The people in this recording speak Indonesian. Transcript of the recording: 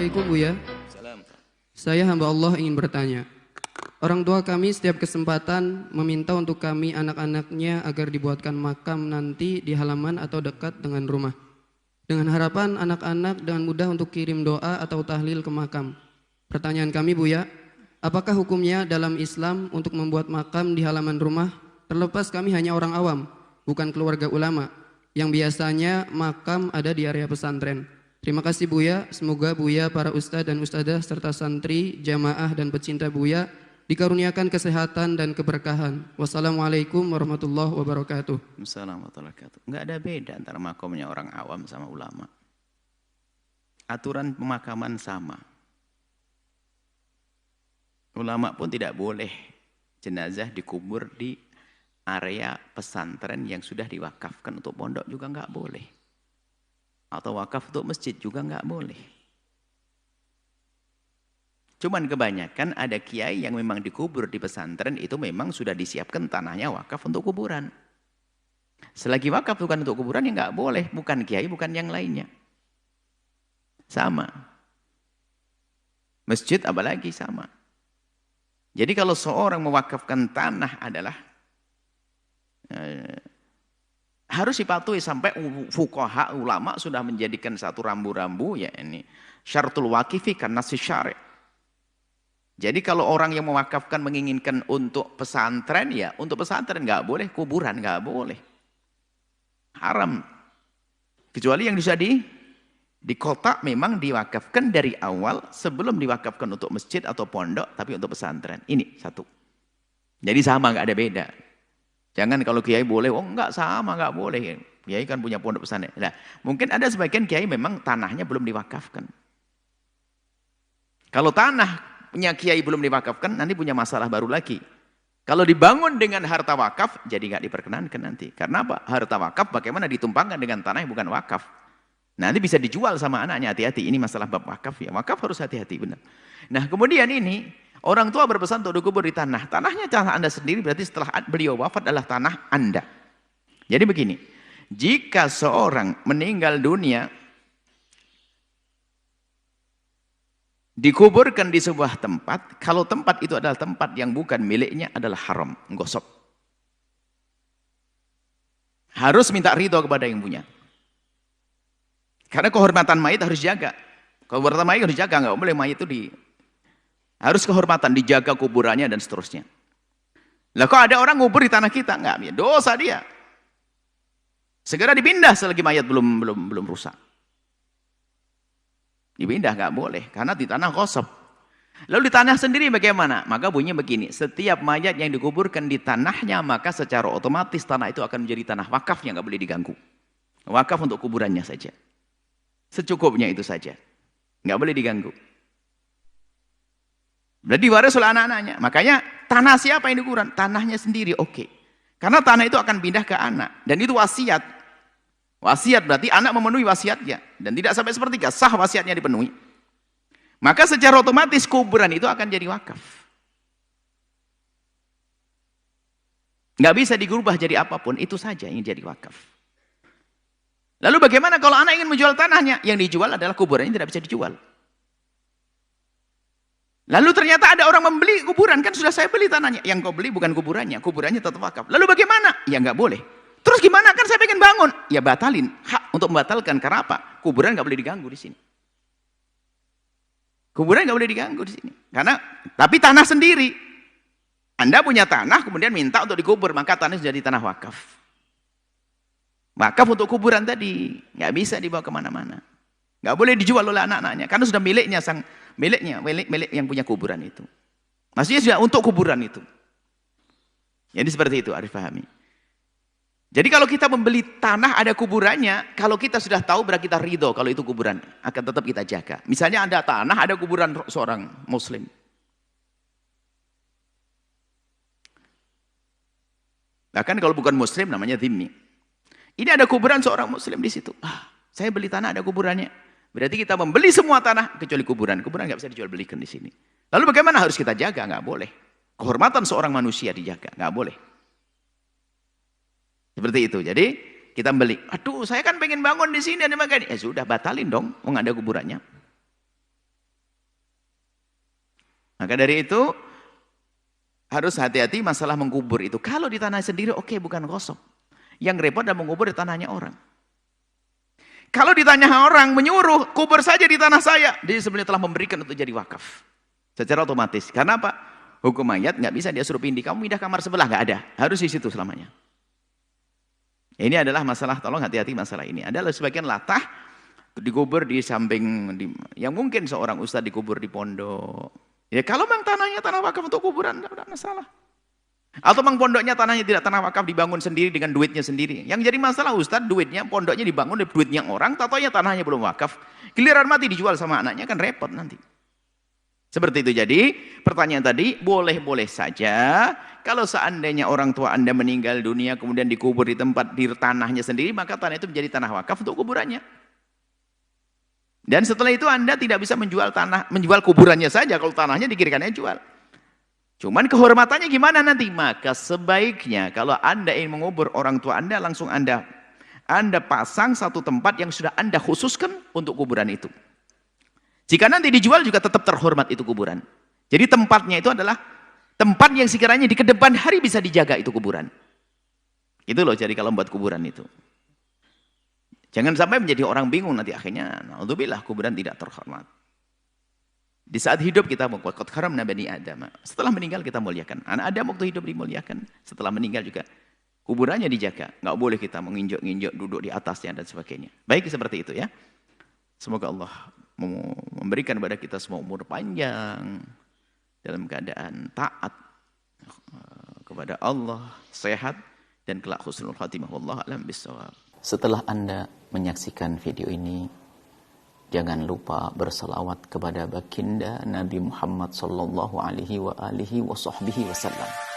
Assalamualaikum Buya. Salam. Saya hamba Allah ingin bertanya. Orang tua kami setiap kesempatan meminta untuk kami anak-anaknya agar dibuatkan makam nanti di halaman atau dekat dengan rumah. Dengan harapan anak-anak dengan mudah untuk kirim doa atau tahlil ke makam. Pertanyaan kami Buya, apakah hukumnya dalam Islam untuk membuat makam di halaman rumah? Terlepas kami hanya orang awam, bukan keluarga ulama, yang biasanya makam ada di area pesantren. Terima kasih Buya, semoga Buya, para ustadz dan ustadzah serta santri, jamaah dan pecinta Buya dikaruniakan kesehatan dan keberkahan. Wassalamualaikum warahmatullahi wabarakatuh. Assalamualaikum warahmatullahi wabarakatuh. Enggak ada beda antara makamnya orang awam sama ulama. Aturan pemakaman sama. Ulama pun tidak boleh jenazah dikubur di area pesantren yang sudah diwakafkan untuk pondok juga enggak boleh. Atau wakaf untuk masjid juga enggak boleh. Cuman kebanyakan ada kiai yang memang dikubur di pesantren itu memang sudah disiapkan tanahnya wakaf untuk kuburan. Selagi wakaf bukan untuk kuburan ya enggak boleh. Bukan kiai, bukan yang lainnya. Sama. Masjid apalagi sama. Jadi kalau seorang mewakafkan tanah adalah harus dipatuhi sampai fuqaha ulama sudah menjadikan satu rambu-rambu ya ini syaratul waqifi karena si syari'. Jadi kalau orang yang mewakafkan menginginkan untuk pesantren ya untuk pesantren nggak boleh, kuburan nggak boleh, haram. Kecuali yang bisa di kota memang diwakafkan dari awal sebelum diwakafkan untuk masjid atau pondok tapi untuk pesantren. Ini satu. Jadi sama nggak ada beda. Jangan kalau kiai boleh, oh enggak sama, enggak boleh. Kiai kan punya pondok pesantren. Nah, mungkin ada sebagian kiai memang tanahnya belum diwakafkan. Kalau tanah punya kiai belum diwakafkan, nanti punya masalah baru lagi. Kalau dibangun dengan harta wakaf, jadi enggak diperkenankan nanti. Karena apa? Harta wakaf bagaimana ditumpangkan dengan tanah yang bukan wakaf. Nanti bisa dijual sama anaknya, hati-hati. Ini masalah bab wakaf ya. Wakaf harus hati-hati, benar. Nah, kemudian ini orang tua berpesan untuk dikubur di tanah. Tanahnya tanah Anda sendiri berarti setelah beliau wafat adalah tanah Anda. Jadi begini, jika seorang meninggal dunia, dikuburkan di sebuah tempat, kalau tempat itu adalah tempat yang bukan miliknya adalah haram, gosok. Harus minta ridho kepada yang punya. Karena kehormatan mayit harus jaga. Kehormatan mayit harus jaga, nggak boleh mayit itu harus kehormatan, dijaga kuburannya dan seterusnya. Lah kok ada orang ngubur di tanah kita? Enggak, dosa dia. Segera dipindah selagi mayat belum rusak. Dipindah enggak boleh karena di tanah kosong. Lalu di tanah sendiri bagaimana? Maka bunyinya begini, setiap mayat yang dikuburkan di tanahnya maka secara otomatis tanah itu akan menjadi tanah wakafnya, enggak boleh diganggu. Wakaf untuk kuburannya saja. Secukupnya itu saja. Enggak boleh diganggu. Berarti waris oleh anak-anaknya. Makanya tanah siapa yang dikuburan? Tanahnya sendiri, oke. Karena tanah itu akan pindah ke anak. Dan itu wasiat. Wasiat berarti anak memenuhi wasiatnya. Dan tidak sampai sepertiga, sah wasiatnya dipenuhi. Maka secara otomatis kuburan itu akan jadi wakaf. Nggak bisa dirubah jadi apapun, itu saja yang jadi wakaf. Lalu bagaimana kalau anak ingin menjual tanahnya? Yang dijual adalah kuburannya, tidak bisa dijual. Lalu ternyata ada orang membeli kuburan, kan sudah saya beli tanahnya. Yang kau beli bukan kuburannya, kuburannya tetap wakaf. Lalu bagaimana? Ya nggak boleh. Terus gimana? Kan saya pengen bangun. Ya batalin, hak untuk membatalkan. Karena apa? Kuburan nggak boleh diganggu di sini. Kuburan nggak boleh diganggu di sini. Karena, tapi tanah sendiri. Anda punya tanah, kemudian minta untuk dikubur, maka tanah sudah jadi tanah wakaf. Wakaf untuk kuburan tadi, nggak bisa dibawa kemana-mana. Nggak boleh dijual oleh anak-anaknya, karena sudah miliknya milik yang punya kuburan itu. Maksudnya sudah untuk kuburan itu. Jadi seperti itu, harus pahami. Jadi kalau kita membeli tanah ada kuburannya, kalau kita sudah tahu berarti kita ridho kalau itu kuburan, akan tetap kita jaga. Misalnya ada tanah, ada kuburan seorang muslim. Bahkan kalau bukan muslim namanya dhimmi. Ini ada kuburan seorang muslim di situ. Saya beli tanah ada kuburannya. Berarti kita membeli semua tanah kecuali kuburan. Kuburan nggak bisa dijual belikan di sini. Lalu bagaimana harus kita jaga? Nggak boleh. Kehormatan seorang manusia dijaga, nggak boleh. Seperti itu. Jadi kita beli. Aduh, saya kan pengen bangun di sini ada makanya. Ya sudah batalin dong, nggak ada kuburannya. Maka dari itu harus hati-hati masalah mengkubur itu. Kalau di tanah sendiri oke, bukan gosok. Yang repot adalah mengkubur di tanahnya orang. Kalau di tanah orang menyuruh, kubur saja di tanah saya. Dia sebenarnya telah memberikan untuk jadi wakaf. Secara otomatis. Karena apa? Hukum mayat nggak bisa dia suruh pindah. Kamu pindah kamar sebelah, nggak ada. Harus di situ selamanya. Ini adalah masalah, tolong hati-hati masalah ini. Adalah sebagian latah dikubur di samping, yang mungkin seorang ustadz dikubur di pondok. Ya kalau memang tanahnya tanah wakaf untuk kuburan, tidak ada masalah. Atau memang pondoknya tanahnya tidak tanah wakaf, dibangun sendiri dengan duitnya sendiri. Yang jadi masalah ustadz duitnya, pondoknya dibangun dengan duitnya orang, tatonya tanahnya belum wakaf. Giliran mati dijual sama anaknya kan repot nanti. Seperti itu. Jadi pertanyaan tadi, boleh-boleh saja. Kalau seandainya orang tua Anda meninggal dunia, kemudian dikubur di tempat di tanahnya sendiri, maka tanah itu menjadi tanah wakaf untuk kuburannya. Dan setelah itu Anda tidak bisa menjual tanah, menjual kuburannya saja, kalau tanahnya dikirikannya jual. Cuman kehormatannya gimana nanti? Maka sebaiknya kalau Anda ingin mengubur orang tua Anda, langsung Anda pasang satu tempat yang sudah Anda khususkan untuk kuburan itu. Jika nanti dijual juga tetap terhormat itu kuburan. Jadi tempatnya itu adalah tempat yang sekiranya di kedepan hari bisa dijaga itu kuburan. Itu loh jadi kalau membuat kuburan itu. Jangan sampai menjadi orang bingung nanti akhirnya, naudzubillah, kuburan tidak terhormat. Di saat hidup kita membuat qad karamna bani Adam. Setelah meninggal kita muliakan. Anak Adam waktu hidup dimuliakan, setelah meninggal juga kuburannya dijaga. Nggak boleh kita menginjak-injak, duduk di atasnya dan sebagainya. Baik seperti itu ya. Semoga Allah memberikan kepada kita semua umur panjang dalam keadaan taat kepada Allah, sehat dan kelak husnul khatimah. Wallahu a'lam bishawab. Setelah Anda menyaksikan video ini, jangan lupa berselawat kepada baginda Nabi Muhammad sallallahu alaihi wa alihi wa sahbihi wasallam.